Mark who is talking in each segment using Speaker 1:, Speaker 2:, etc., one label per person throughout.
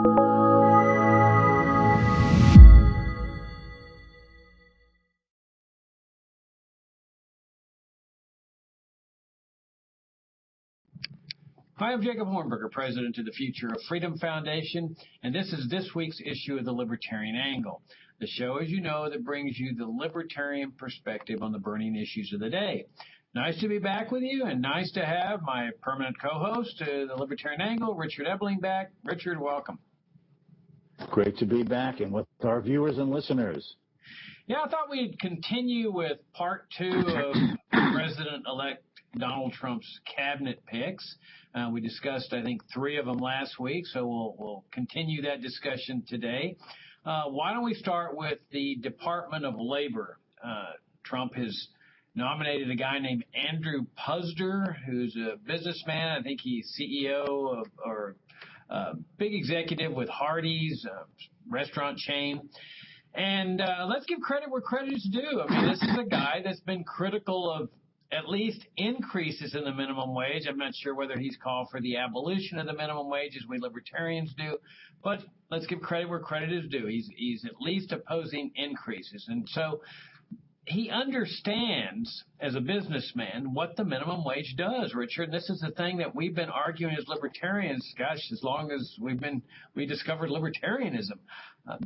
Speaker 1: Hi, I'm Jacob Hornberger, president of the Future of Freedom Foundation, and this is this week's issue of the Libertarian Angle, the show, as you know, that brings you the libertarian perspective on the burning issues of the day. Nice to be back with you, and nice to have my permanent co-host, the Libertarian Angle, Richard Ebeling, back. Richard, welcome.
Speaker 2: Great to be back and with our viewers and listeners.
Speaker 1: Yeah, I thought we'd continue with part two of President-elect Donald Trump's cabinet picks. We discussed, I think, 3 of them last week, so we'll continue that discussion today. Why don't we start with the Department of Labor? Trump has nominated a guy named Andrew Puzder, who's a businessman. I think he's CEO of, or big executive with Hardee's, a restaurant chain. And let's give credit where credit is due. I mean, this is a guy that's been critical of at least increases in the minimum wage. I'm not sure whether he's called for the abolition of the minimum wage, as we libertarians do, but let's give credit where credit is due. He's at least opposing increases. And so he understands, as a businessman, what the minimum wage does, Richard. This is the thing that we've been arguing as libertarians, gosh, as long as we discovered libertarianism,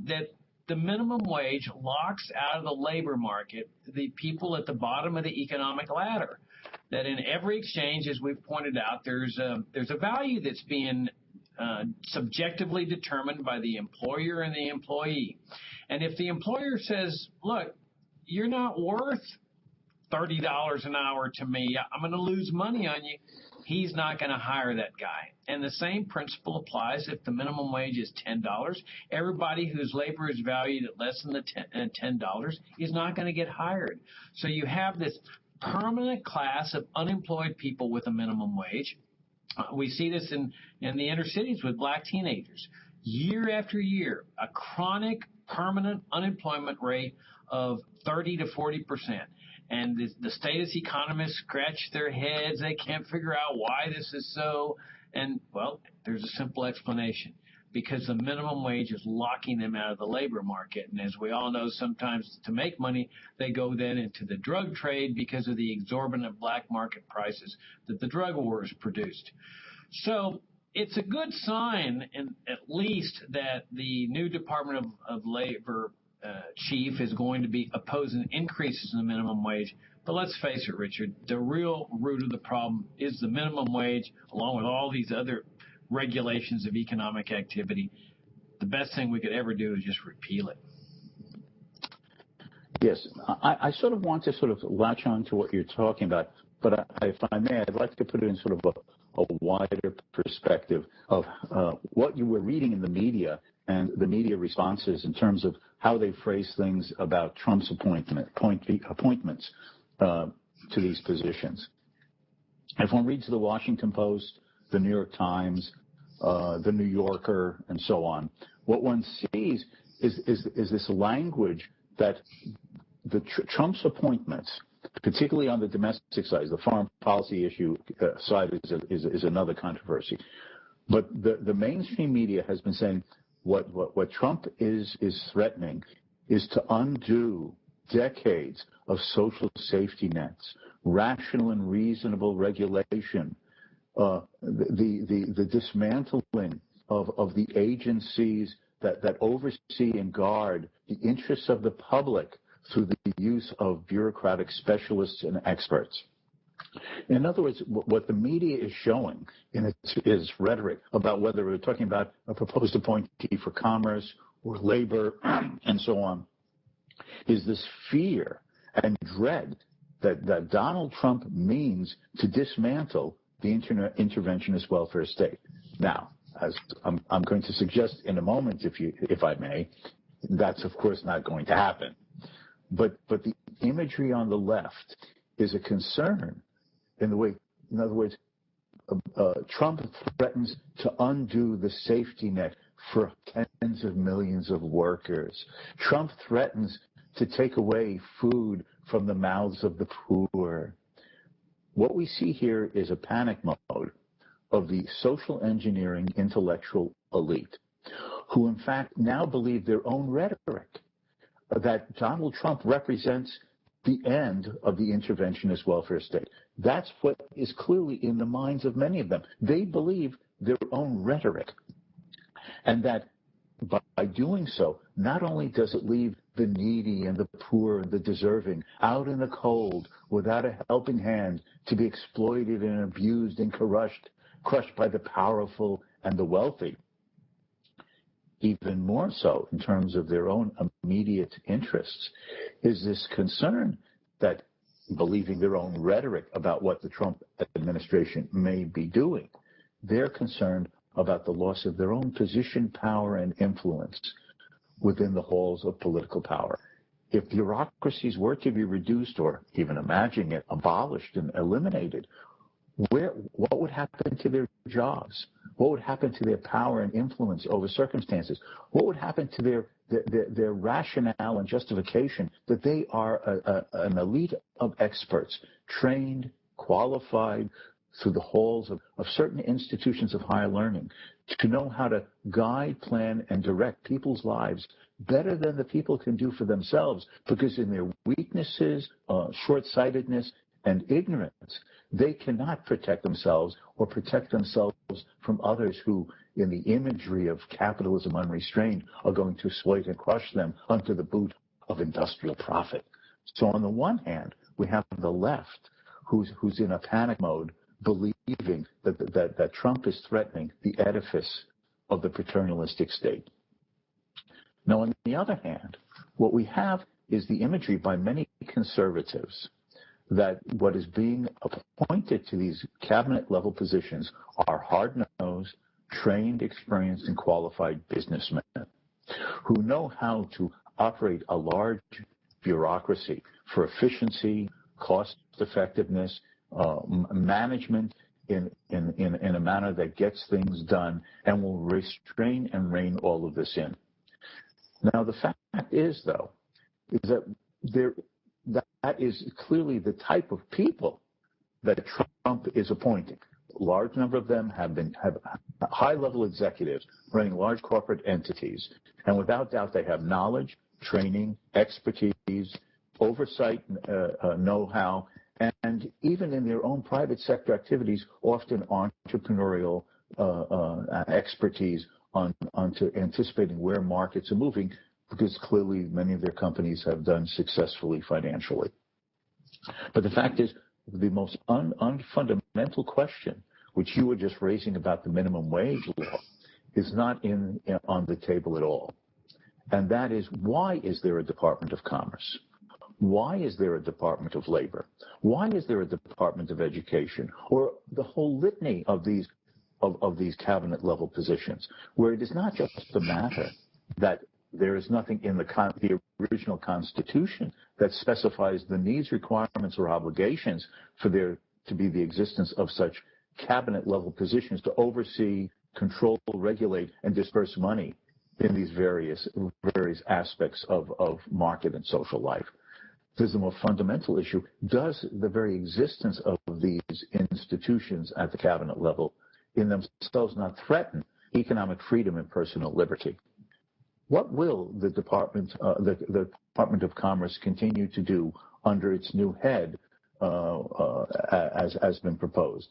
Speaker 1: that the minimum wage locks out of the labor market the people at the bottom of the economic ladder. That in every exchange, as we've pointed out, there's a value that's being subjectively determined by the employer and the employee. And if the employer says, look, you're not worth $30 an hour to me, I'm going to lose money on you, he's not going to hire that guy. And the same principle applies if the minimum wage is $10. Everybody whose labor is valued at less than the $10 is not going to get hired. So you have this permanent class of unemployed people with a minimum wage. We see this in the inner cities with black teenagers. Year after year, a chronic, permanent unemployment rate of 30 to 40%. And the statist economists scratch their heads. They can't figure out why this is so. And, well, there's a simple explanation. Because the minimum wage is locking them out of the labor market. And as we all know, sometimes to make money, they go then into the drug trade because of the exorbitant black market prices that the drug war has produced. So it's a good sign, at least, that the new Department of Labor chief is going to be opposing increases in the minimum wage. But let's face it, Richard, the real root of the problem is the minimum wage, along with all these other regulations of economic activity. The best thing we could ever do is just repeal it.
Speaker 2: Yes, I sort of want to sort of latch on to what you're talking about, but if I may, I'd like to put it in sort of a wider perspective of what you were reading in the media and the media responses in terms of how they phrase things about Trump's appointments to these positions. If one reads the Washington Post, the New York Times, the New Yorker, and so on, what one sees is this language that Trump's appointments, particularly on the domestic side, the foreign policy issue side is another controversy. But the mainstream media has been saying what Trump is threatening is to undo decades of social safety nets, rational and reasonable regulation, the dismantling of the agencies that oversee and guard the interests of the public through the use of bureaucratic specialists and experts. In other words, what the media is showing in its rhetoric about whether we're talking about a proposed appointee for commerce or labor and so on is this fear and dread that Donald Trump means to dismantle the interventionist welfare state. Now, as I'm going to suggest in a moment, if I may, that's of course not going to happen. But the imagery on the left is a concern in other words, Trump threatens to undo the safety net for tens of millions of workers. Trump threatens to take away food from the mouths of the poor. What we see here is a panic mode of the social engineering intellectual elite who in fact now believe their own rhetoric, that Donald Trump represents the end of the interventionist welfare state. That's what is clearly in the minds of many of them. They believe their own rhetoric. And that by doing so, not only does it leave the needy and the poor and the deserving out in the cold without a helping hand to be exploited and abused and crushed by the powerful and the wealthy, even more so in terms of their own immediate interests, is this concern that, believing their own rhetoric about what the Trump administration may be doing, they're concerned about the loss of their own position, power, and influence within the halls of political power. If bureaucracies were to be reduced, or even imagining it, abolished and eliminated, what would happen to their jobs? What would happen to their power and influence over circumstances? What would happen to their rationale and justification that they are an elite of experts, trained, qualified through the halls of certain institutions of higher learning, to know how to guide, plan, and direct people's lives better than the people can do for themselves, because in their weaknesses, short-sightedness, and ignorance, they cannot protect themselves or protect themselves from others who, in the imagery of capitalism unrestrained, are going to exploit and crush them under the boot of industrial profit. So on the one hand, we have the left, who's in a panic mode, believing that Trump is threatening the edifice of the paternalistic state. Now, on the other hand, what we have is the imagery by many conservatives that what is being appointed to these cabinet-level positions are hard-nosed, trained, experienced, and qualified businessmen who know how to operate a large bureaucracy for efficiency, cost-effectiveness, management in a manner that gets things done, and will restrain and rein all of this in. Now, the fact is, though, is that is clearly the type of people that Trump is appointing. A large number of them have high-level executives running large corporate entities, and without doubt they have knowledge, training, expertise, oversight, know-how, and even in their own private sector activities, often entrepreneurial expertise onto anticipating where markets are moving, because clearly many of their companies have done successfully financially. But the fact is, the most fundamental question, which you were just raising about the minimum wage law, is not on the table at all. And that is, why is there a Department of Commerce? Why is there a Department of Labor? Why is there a Department of Education? Or the whole litany of these cabinet-level positions, where it is not just the matter that there is nothing in the original Constitution that specifies the needs, requirements, or obligations for there to be the existence of such cabinet-level positions to oversee, control, regulate, and disperse money in these various aspects of market and social life. There's a more fundamental issue. Does the very existence of these institutions at the cabinet level in themselves not threaten economic freedom and personal liberty? What will the Department of Commerce continue to do under its new head, as has been proposed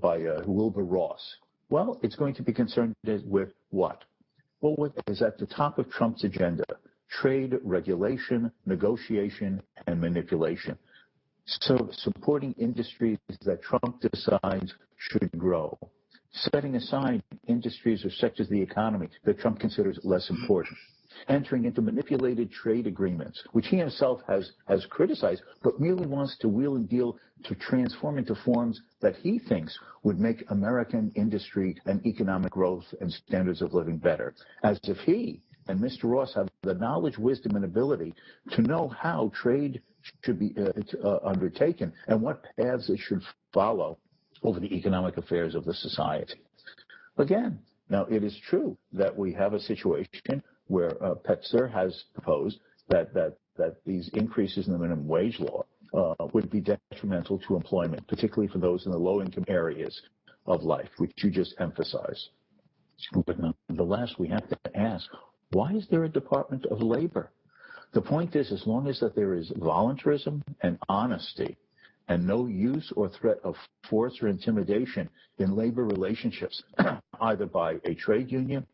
Speaker 2: by Wilbur Ross? Well, it's going to be concerned with what? Well, what is at the top of Trump's agenda? Trade, regulation, negotiation, and manipulation. So supporting industries that Trump decides should grow. Setting aside industries or sectors of the economy that Trump considers less important. Entering into manipulated trade agreements, which he himself has criticized, but merely wants to wheel and deal to transform into forms that he thinks would make American industry and economic growth and standards of living better. As if he and Mr. Ross have the knowledge, wisdom, and ability to know how trade should be undertaken and what paths it should follow over the economic affairs of the society. Again, now it is true that we have a situation where Petzer has proposed that these increases in the minimum wage law would be detrimental to employment, particularly for those in the low-income areas of life, which you just emphasized. But nonetheless, we have to ask, why is there a Department of Labor? The point is, as long as that there is voluntarism and honesty and no use or threat of force or intimidation in labor relationships, either by a trade union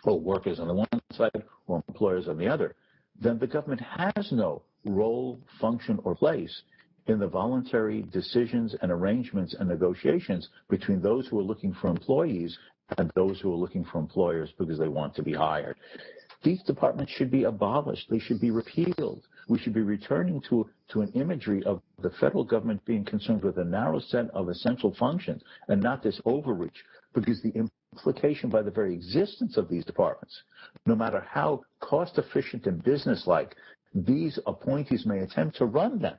Speaker 2: or workers on the one side or employers on the other, then the government has no role, function, or place in the voluntary decisions and arrangements and negotiations between those who are looking for employees and those who are looking for employers because they want to be hired. These departments should be abolished. They should be repealed. We should be returning to an imagery of the federal government being concerned with a narrow set of essential functions and not this overreach, because the implication by the very existence of these departments, no matter how cost efficient and businesslike these appointees may attempt to run them,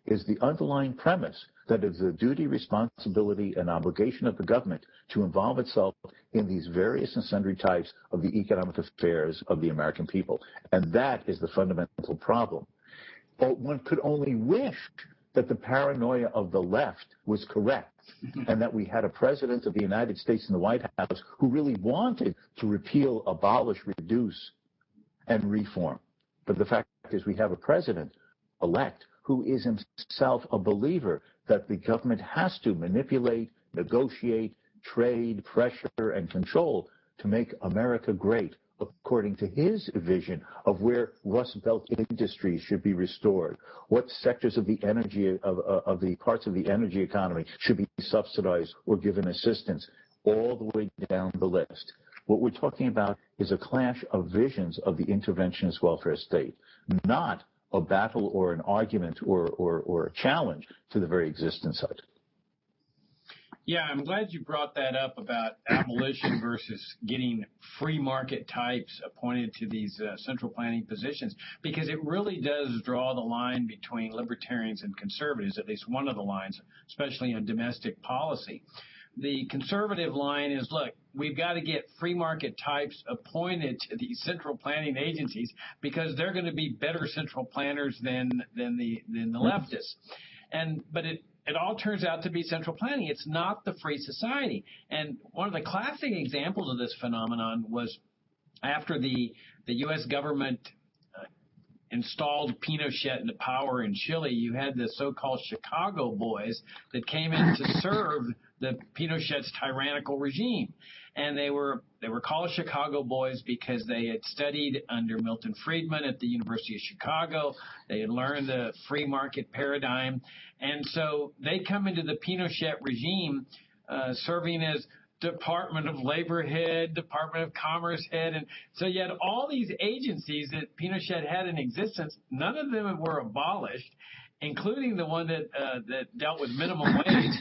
Speaker 2: is the underlying premise that it's the duty, responsibility, and obligation of the government to involve itself in these various and sundry types of the economic affairs of the American people. And that is the fundamental problem. One could only wish that the paranoia of the left was correct and that we had a president of the United States in the White House who really wanted to repeal, abolish, reduce, and reform. But the fact is we have a president-elect who is himself a believer that the government has to manipulate, negotiate, trade, pressure, and control to make America great, according to his vision of where Rust Belt industries should be restored, what sectors of the energy, of the parts of the energy economy should be subsidized or given assistance, all the way down the list. What we're talking about is a clash of visions of the interventionist welfare state, not a battle or an argument or a challenge to the very existence of it.
Speaker 1: Yeah, I'm glad you brought that up about abolition versus getting free market types appointed to these central planning positions, because it really does draw the line between libertarians and conservatives, at least one of the lines, especially on domestic policy. The conservative line is, look, we've got to get free market types appointed to these central planning agencies because they're going to be better central planners than the leftists. But it all turns out to be central planning. It's not the free society. And one of the classic examples of this phenomenon was after the U.S. government installed Pinochet into power in Chile. You had the so-called Chicago boys that came in to serve the Pinochet's tyrannical regime. And they were called Chicago boys because they had studied under Milton Friedman at the University of Chicago. They had learned the free market paradigm. And so they come into the Pinochet regime serving as Department of Labor head, Department of Commerce head. And so you had all these agencies that Pinochet had in existence. None of them were abolished, including the one that dealt with minimum wage.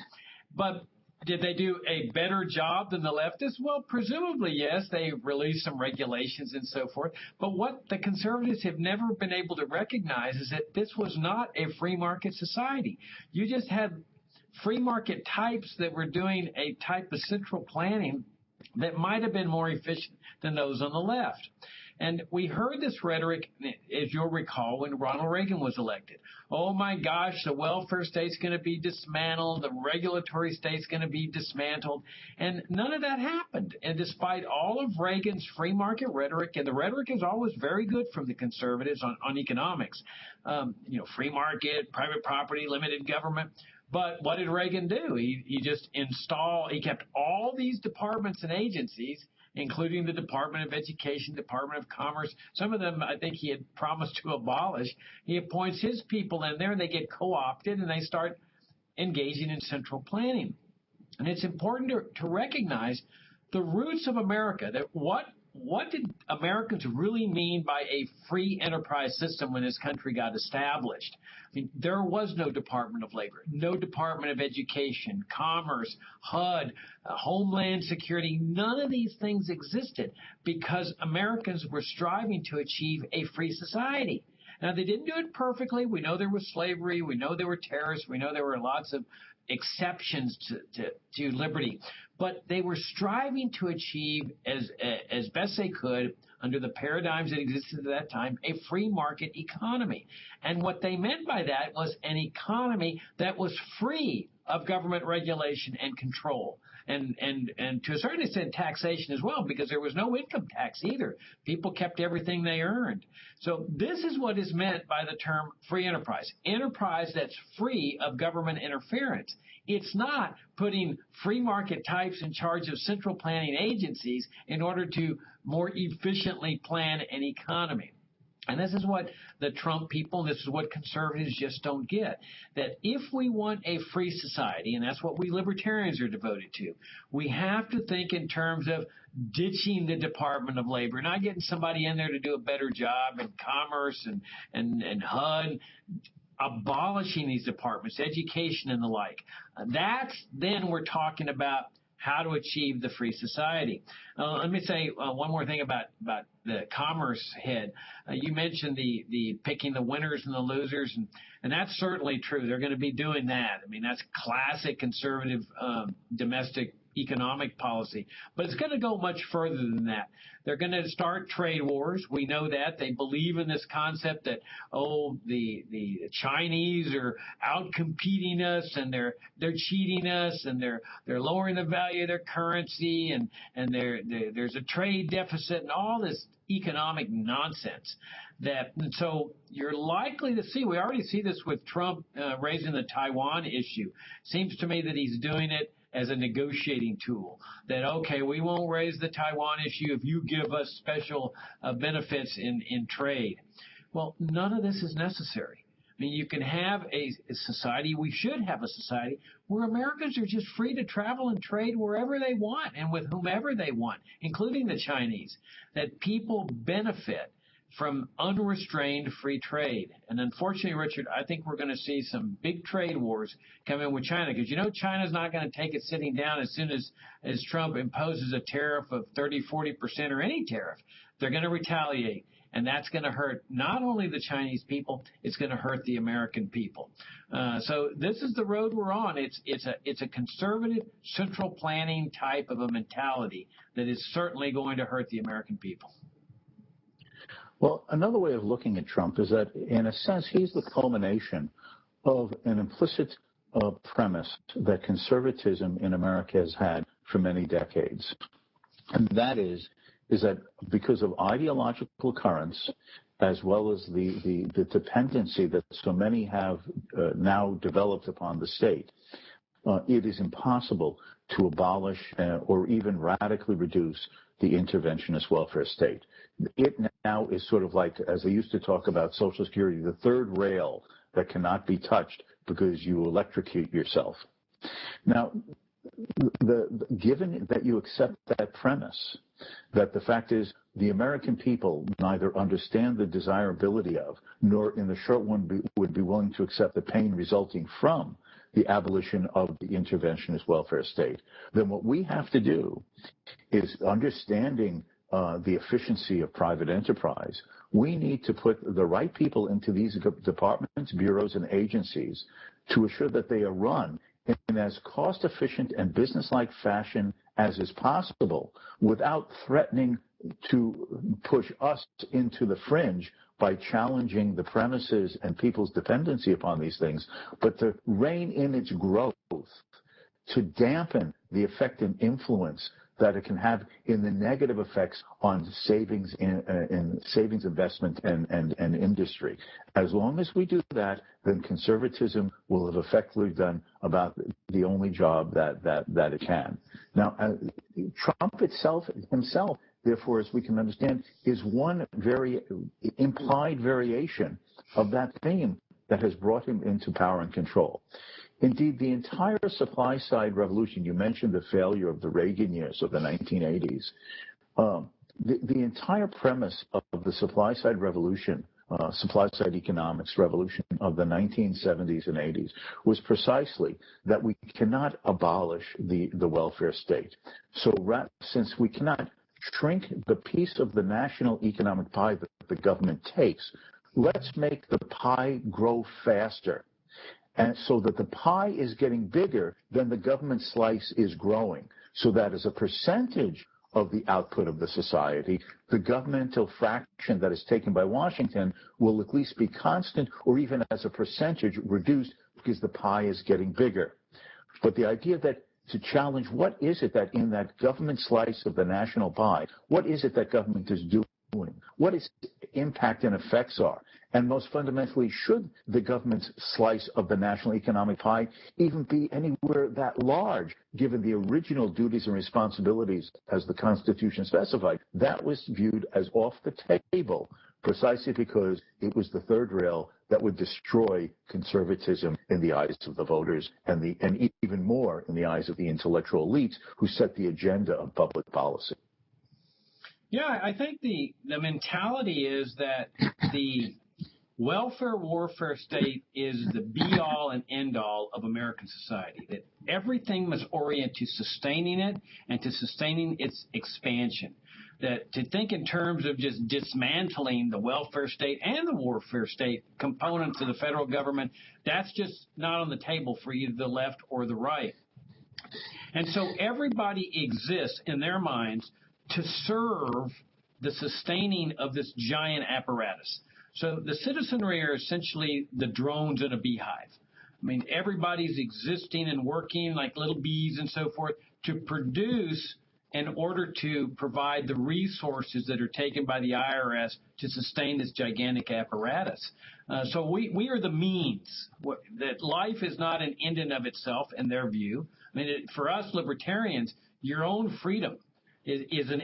Speaker 1: But did they do a better job than the leftists? Well, presumably, yes. They released some regulations and so forth. But what the conservatives have never been able to recognize is that this was not a free market society. You just had free market types that were doing a type of central planning that might have been more efficient than those on the left. And we heard this rhetoric, as you'll recall, when Ronald Reagan was elected. Oh, my gosh, the welfare state's going to be dismantled. The regulatory state's going to be dismantled. And none of that happened. And despite all of Reagan's free market rhetoric, and the rhetoric is always very good from the conservatives on economics, free market, private property, limited government. But what did Reagan do? He kept all these departments and agencies, including the Department of Education, Department of Commerce. Some of them I think he had promised to abolish. He appoints his people in there, and they get co-opted, and they start engaging in central planning. And it's important to recognize the roots of America, that what did Americans really mean by a free enterprise system when this country got established? I mean, there was no Department of Labor, no Department of Education, Commerce, HUD, Homeland Security. None of these things existed because Americans were striving to achieve a free society. Now, they didn't do it perfectly. We know there was slavery. We know there were terrorists. We know there were lots of exceptions to liberty. But they were striving to achieve, as best they could, under the paradigms that existed at that time, a free market economy. And what they meant by that was an economy that was free of government regulation and control. and to a certain extent taxation as well, because there was no income tax either. People kept everything they earned. So this is what is meant by the term free enterprise. Enterprise that's free of government interference. It's not putting free market types in charge of central planning agencies in order to more efficiently plan an economy. And this is what the Trump people, this is what conservatives just don't get, that if we want a free society, and that's what we libertarians are devoted to, we have to think in terms of ditching the Department of Labor, not getting somebody in there to do a better job in commerce and HUD, abolishing these departments, education and the like. That's then we're talking about how to achieve the free society. Let me say one more thing about the commerce head. You mentioned the picking the winners and the losers, and that's certainly true. They're going to be doing that. I mean, that's classic conservative domestic economic policy. But it's going to go much further than that. They're going to start trade wars. We know that. They believe in this concept that, the Chinese are out-competing us and they're cheating us and they're lowering the value of their currency and there's a trade deficit and all this economic nonsense. So you're likely to see, we already see this with Trump raising the Taiwan issue. Seems to me that he's doing it as a negotiating tool, that, okay, we won't raise the Taiwan issue if you give us special benefits in trade. Well, none of this is necessary. I mean, you can have a society, we should have a society, where Americans are just free to travel and trade wherever they want and with whomever they want, including the Chinese, that people benefit from unrestrained free trade. And unfortunately, Richard, I think we're going to see some big trade wars come in with China, because China's not going to take it sitting down as soon as Trump imposes a tariff of 30-40% or any tariff. They're going to retaliate, and that's going to hurt not only the Chinese people, it's going to hurt the American people. So this is the road we're on. It's a conservative central planning type of a mentality that is certainly going to hurt the American people.
Speaker 2: Well, another way of looking at Trump is that, in a sense, he's the culmination of an implicit premise that conservatism in America has had for many decades. And that is that because of ideological currents, as well as the dependency that so many have now developed upon the state, it is impossible to abolish or even radically reduce the interventionist welfare state. It now is sort of like, as they used to talk about Social Security, the third rail that cannot be touched because you electrocute yourself. Now, given that you accept that premise, that the fact is the American people neither understand the desirability of, nor in the short run would be willing to accept the pain resulting from the abolition of the interventionist welfare state, then what we have to do is, understanding the efficiency of private enterprise, we need to put the right people into these departments, bureaus, and agencies to assure that they are run in as cost-efficient and business-like fashion as is possible, without threatening to push us into the fringe by challenging the premises and people's dependency upon these things, but to rein in its growth, to dampen the effect and influence that it can have in the negative effects on savings in savings, investment, and industry. As long as we do that, then conservatism will have effectively done about the only job that it can. Now, Trump himself, therefore, as we can understand, is one very implied variation of that theme that has brought him into power and control. Indeed, the entire supply-side revolution, you mentioned the failure of the Reagan years of the 1980s, the entire premise of the supply-side revolution, supply-side economics revolution of the 1970s and 80s was precisely that we cannot abolish the welfare state. So since we cannot shrink the piece of the national economic pie that the government takes, let's make the pie grow faster. And so that the pie is getting bigger than the government slice is growing, so that as a percentage of the output of the society, the governmental fraction that is taken by Washington will at least be constant, or even as a percentage reduced, because the pie is getting bigger. But the idea that to challenge what is it that in that government slice of the national pie, what is it that government is doing? What its impact and effects are? And most fundamentally, should the government's slice of the national economic pie even be anywhere that large, given the original duties and responsibilities as the Constitution specified? That was viewed as off the table precisely because it was the third rail that would destroy conservatism in the eyes of the voters and even more in the eyes of the intellectual elites who set the agenda of public policy.
Speaker 1: Yeah, I think the mentality is that the welfare warfare state is the be-all and end-all of American society, that everything must orient to sustaining it and to sustaining its expansion. That to think in terms of just dismantling the welfare state and the warfare state components of the federal government, that's just not on the table for either the left or the right. And so everybody exists in their minds to serve the sustaining of this giant apparatus. So the citizenry are essentially the drones in a beehive. I mean, everybody's existing and working like little bees and so forth to produce in order to provide the resources that are taken by the IRS to sustain this gigantic apparatus. So we are the means. That life is not an end in of itself in their view. I mean, for us libertarians, your own freedom is an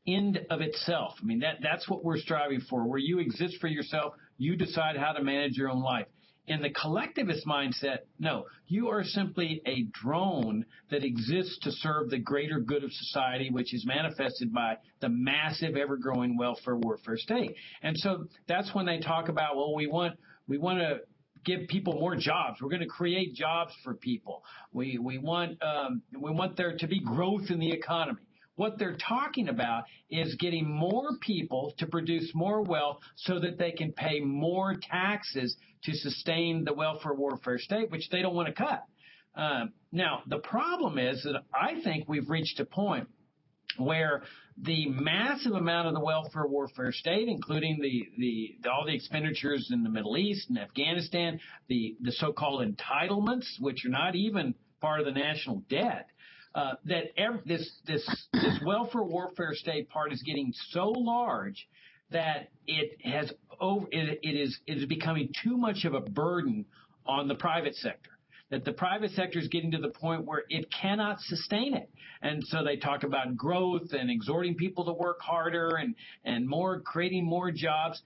Speaker 1: end of itself. I mean, that's what we're striving for, where you exist for yourself, you decide how to manage your own life. In the collectivist mindset, no, you are simply a drone that exists to serve the greater good of society, which is manifested by the massive, ever-growing welfare warfare state. And so that's when they talk about, well, we want to give people more jobs. We're going to create jobs for people. We want there to be growth in the economy. What they're talking about is getting more people to produce more wealth so that they can pay more taxes to sustain the welfare warfare state, which they don't want to cut. Now, the problem is that I think we've reached a point where the massive amount of the welfare warfare state, including all the expenditures in the Middle East and Afghanistan, the so-called entitlements, which are not even part of the national debt, this welfare warfare state part is getting so large that it is becoming too much of a burden on the private sector. That the private sector is getting to the point where it cannot sustain it. And so they talk about growth and exhorting people to work harder and creating more jobs.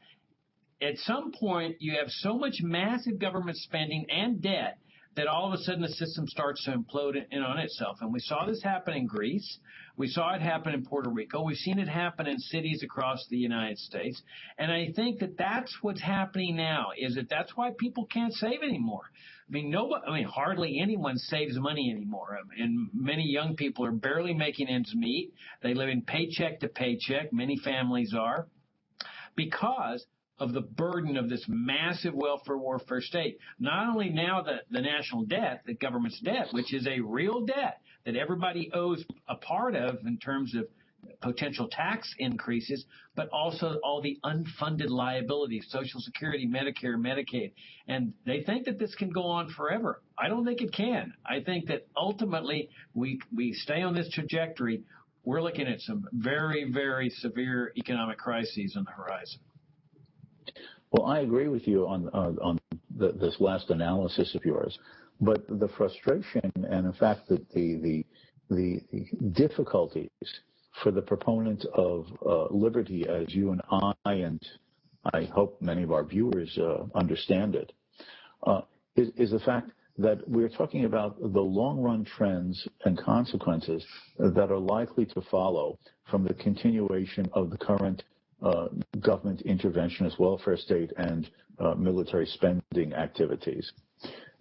Speaker 1: At some point, you have so much massive government spending and debt that all of a sudden the system starts to implode in on itself. And we saw this happen in Greece. We saw it happen in Puerto Rico. We've seen it happen in cities across the United States. And I think that that's what's happening now, is that's why people can't save anymore. I mean, hardly anyone saves money anymore. And many young people are barely making ends meet. They live in paycheck to paycheck. Many families are, because of the burden of this massive welfare warfare state. Not only now the national debt, the government's debt, which is a real debt that everybody owes a part of in terms of potential tax increases, but also all the unfunded liabilities, Social Security, Medicare, Medicaid. And they think that this can go on forever. I don't think it can. I think that ultimately we stay on this trajectory. We're looking at some very, very severe economic crises on the horizon.
Speaker 2: Well, I agree with you on this last analysis of yours, but the frustration and in fact that the difficulties for the proponent of liberty, as you and I hope many of our viewers understand it, is the fact that we're talking about the long-run trends and consequences that are likely to follow from the continuation of the current government interventionist welfare state and military spending activities.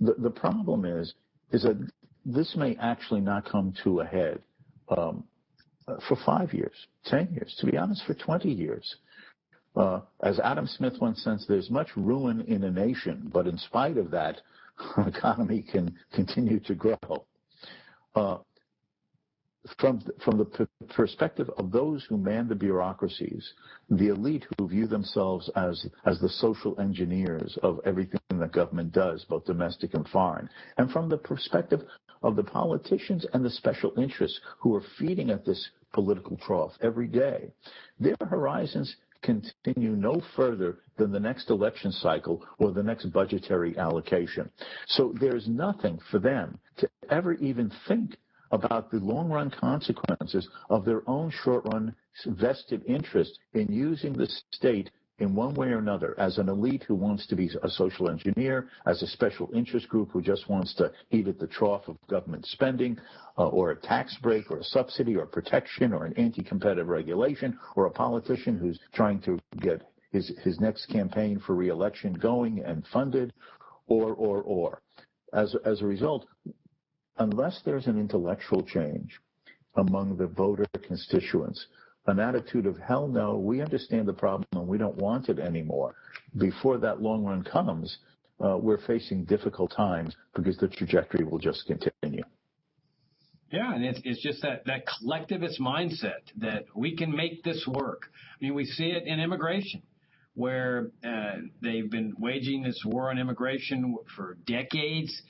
Speaker 2: The problem is that this may actually not come to a head for 5 years, 10 years, to be honest, for 20 years. As Adam Smith once said, there's much ruin in a nation, but in spite of that, the economy can continue to grow. from the perspective of those who man the bureaucracies, the elite who view themselves as the social engineers of everything that government does, both domestic and foreign, and from the perspective of the politicians and the special interests who are feeding at this political trough every day, their horizons continue no further than the next election cycle or the next budgetary allocation. So there's nothing for them to ever even think about the long-run consequences of their own short-run vested interest in using the state in one way or another, as an elite who wants to be a social engineer, as a special interest group who just wants to eat at the trough of government spending, or a tax break, or a subsidy, or protection, or an anti-competitive regulation, or a politician who's trying to get his next campaign for re-election going and funded, or. As a result, unless there's an intellectual change among the voter constituents, an attitude of, hell no, we understand the problem and we don't want it anymore, before that long run comes, we're facing difficult times because the trajectory will just continue.
Speaker 1: Yeah, and it's just that collectivist mindset that we can make this work. I mean, we see it in immigration, where they've been waging this war on immigration for decades,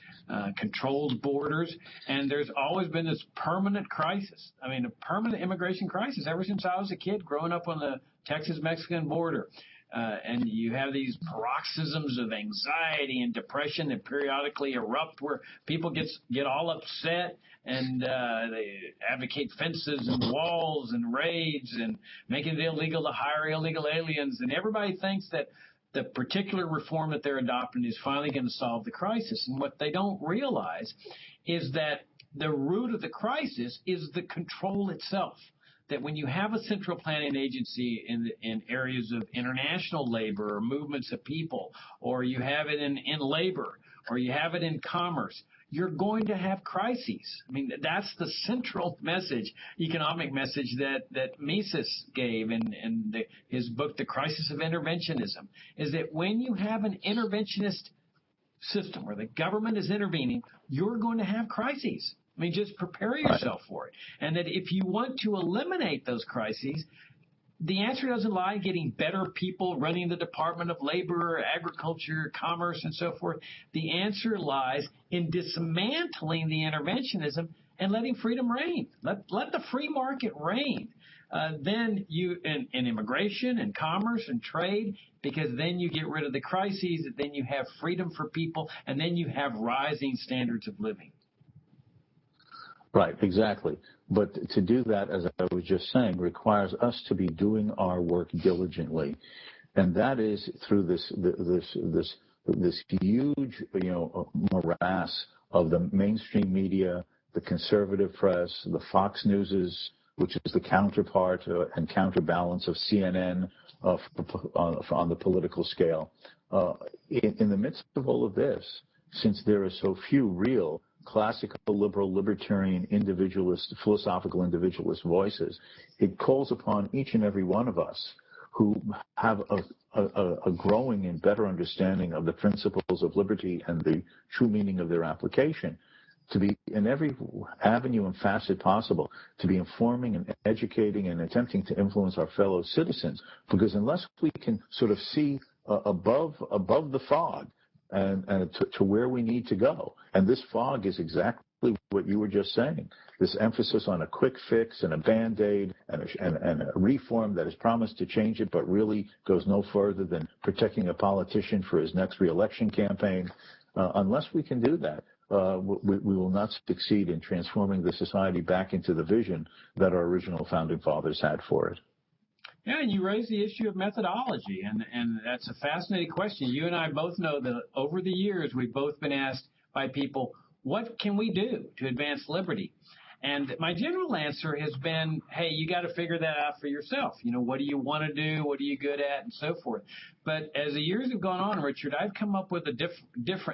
Speaker 1: controlled borders, and there's always been this permanent crisis. I mean, a permanent immigration crisis ever since I was a kid growing up on the Texas-Mexican border. And you have these paroxysms of anxiety and depression that periodically erupt where people get all upset and they advocate fences and walls and raids and making it illegal to hire illegal aliens. And everybody thinks that the particular reform that they're adopting is finally going to solve the crisis. And what they don't realize is that the root of the crisis is the control itself. That when you have a central planning agency in areas of international labor or movements of people, or you have it in labor, or you have it in commerce, you're going to have crises. I mean, that's the central message, economic message that Mises gave in his book, The Crisis of Interventionism, is that when you have an interventionist system where the government is intervening, you're going to have crises. I mean, just prepare yourself for it. And that if you want to eliminate those crises, the answer doesn't lie in getting better people running the Department of Labor, Agriculture, Commerce, and so forth. The answer lies in dismantling the interventionism and letting freedom reign. Let the free market reign. Then you, in immigration and commerce and trade, because then you get rid of the crises, then you have freedom for people, and then you have rising standards of living.
Speaker 2: Right, exactly. But to do that, as I was just saying, requires us to be doing our work diligently, and that is through this huge, morass of the mainstream media, the conservative press, the Fox Newses, which is the counterpart and counterbalance of CNN on the political scale. In the midst of all of this, since there are so few real classical liberal, libertarian, individualist, philosophical individualist voices, it calls upon each and every one of us who have a growing and better understanding of the principles of liberty and the true meaning of their application, to be in every avenue and facet possible, to be informing and educating and attempting to influence our fellow citizens. Because unless we can sort of see above the fog, and to where we need to go. And this fog is exactly what you were just saying. This emphasis on a quick fix and a Band-Aid and a reform that is promised to change it but really goes no further than protecting a politician for his next re-election campaign. Unless we can do that, we will not succeed in transforming the society back into the vision that our original founding fathers had for it.
Speaker 1: Yeah, and you raise the issue of methodology, and that's a fascinating question. You and I both know that over the years we've both been asked by people, what can we do to advance liberty? And my general answer has been, hey, you got to figure that out for yourself. What do you want to do? What are you good at? And so forth. But as the years have gone on, Richard, I've come up with a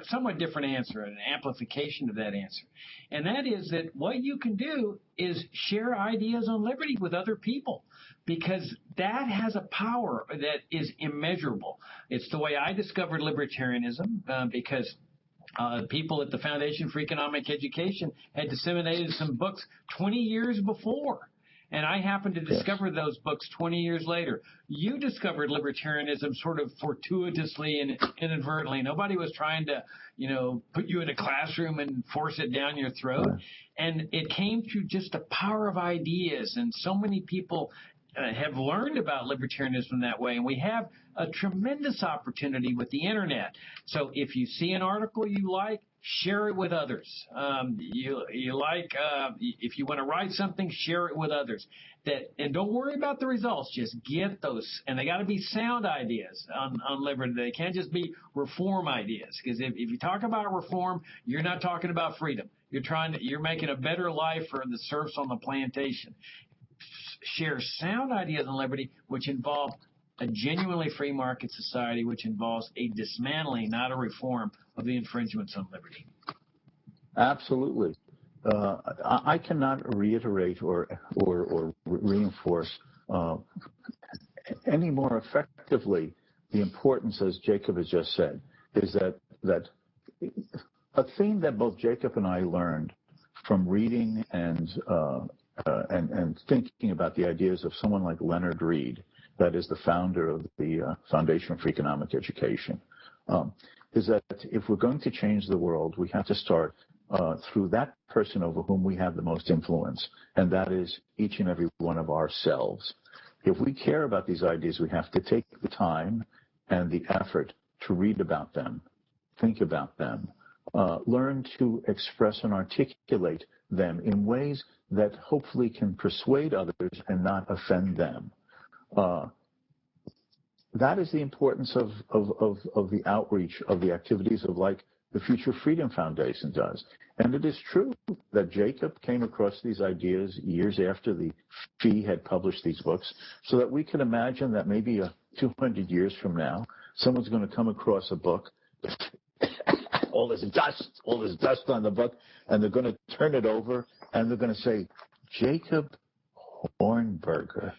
Speaker 1: somewhat different answer, an amplification of that answer. And that is that what you can do is share ideas on liberty with other people, because that has a power that is immeasurable. It's the way I discovered libertarianism, because People at the Foundation for Economic Education had disseminated some books 20 years before. And I happened to discover those books 20 years later. You discovered libertarianism sort of fortuitously and inadvertently. Nobody was trying to, put you in a classroom and force it down your throat. Right. And it came through just the power of ideas. And so many people have learned about libertarianism that way. And we have a tremendous opportunity with the Internet. So if you see an article you like, share it with others. If you want to write something, share it with others. And don't worry about the results. Just get those, and they got to be sound ideas on liberty. They can't just be reform ideas. Because if you talk about reform, you're not talking about freedom. You're making a better life for the serfs on the plantation. Share sound ideas on liberty, which involve a genuinely free market society, which involves a dismantling, not a reform, of the infringements on liberty.
Speaker 2: Absolutely. I cannot reiterate or reinforce any more effectively the importance, as Jacob has just said, is that a theme that both Jacob and I learned from reading and thinking about the ideas of someone like Leonard Read, that is the founder of the Foundation for Economic Education, is that if we're going to change the world, we have to start through that person over whom we have the most influence, and that is each and every one of ourselves. If we care about these ideas, we have to take the time and the effort to read about them, think about them, learn to express and articulate them in ways that hopefully can persuade others and not offend them. That is the importance of the outreach of the activities of like the Future Freedom Foundation does. And it is true that Jacob came across these ideas years after the Fee had published these books, so that we can imagine that maybe 200 years from now, someone's going to come across a book, all this dust on the book, and they're going to turn it over, and they're going to say, Jacob Hornberger.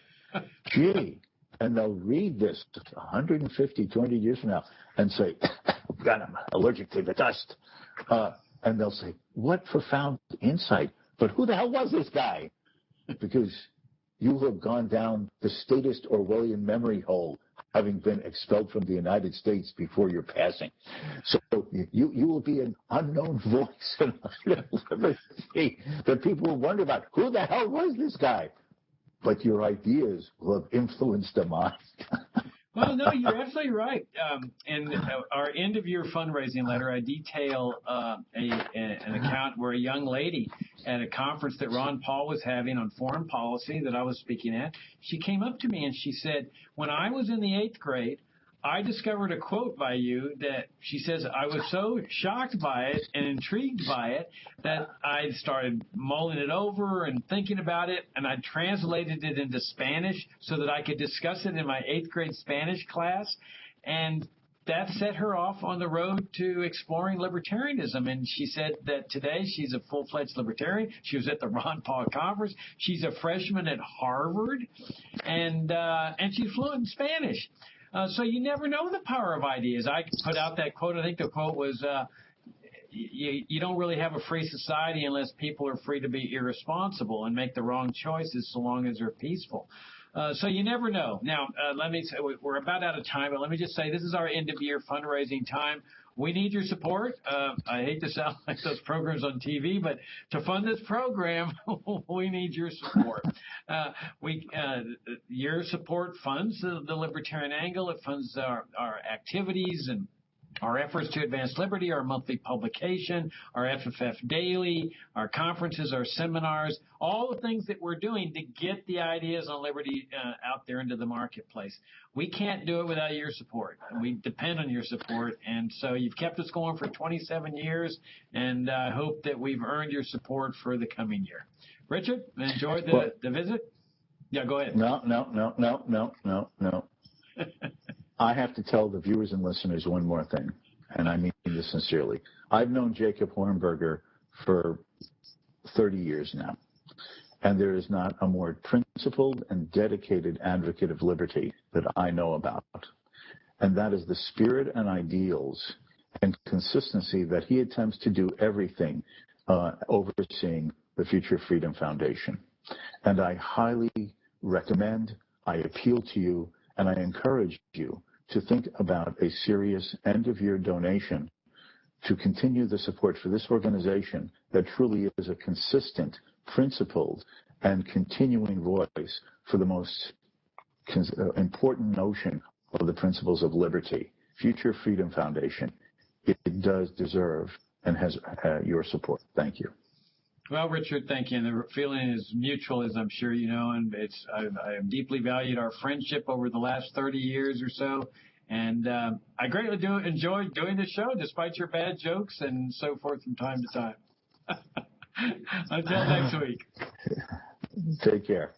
Speaker 2: Gee. And they'll read this 150, 200 years from now and say, God, I'm allergic to the dust. And they'll say, what profound insight. But who the hell was this guy? Because you have gone down the statist Orwellian memory hole, having been expelled from the United States before your passing. So you will be an unknown voice in liberty that people will wonder about. Who the hell was this guy? But your ideas will have influenced the mind.
Speaker 1: Well, no, you're absolutely right. In our end-of-year fundraising letter, I detail an account where a young lady at a conference that Ron Paul was having on foreign policy that I was speaking at, she came up to me and she said, when I was in the 8th grade, I discovered a quote by you that she says, I was so shocked by it and intrigued by it that I started mulling it over and thinking about it, and I translated it into Spanish so that I could discuss it in my 8th grade Spanish class. And that set her off on the road to exploring libertarianism. And she said that today she's a full-fledged libertarian. She was at the Ron Paul conference. She's a freshman at Harvard, and she's fluent in Spanish. So you never know the power of ideas. I put out that quote. I think the quote was, you don't really have a free society unless people are free to be irresponsible and make the wrong choices so long as they're peaceful. So you never know. Now, let me say, we're about out of time, but let me just say this is our end-of-year fundraising time. We need your support. I hate to sound like those programs on TV, but to fund this program, we need your support. Your support funds the Libertarian Angle. It funds our activities and our efforts to advance liberty, our monthly publication, our FFF Daily, our conferences, our seminars, all the things that we're doing to get the ideas on liberty out there into the marketplace. We can't do it without your support. We depend on your support. And so you've kept us going for 27 years, and I hope that we've earned your support for the coming year. Richard, enjoyed the visit? Yeah, go ahead.
Speaker 2: No. I have to tell the viewers and listeners one more thing, and I mean this sincerely. I've known Jacob Hornberger for 30 years now, and there is not a more principled and dedicated advocate of liberty that I know about, and that is the spirit and ideals and consistency that he attempts to do everything overseeing the Future Freedom Foundation. And I highly recommend, I appeal to you, and I encourage you to think about a serious end-of-year donation to continue the support for this organization that truly is a consistent, principled, and continuing voice for the most important notion of the principles of liberty. Future Freedom Foundation, it does deserve and has your support. Thank you.
Speaker 1: Well, Richard, thank you. And the feeling is mutual, as I'm sure you know, and I have deeply valued our friendship over the last 30 years or so. And I greatly enjoy doing the show, despite your bad jokes and so forth from time to time. Until next week.
Speaker 2: Take care.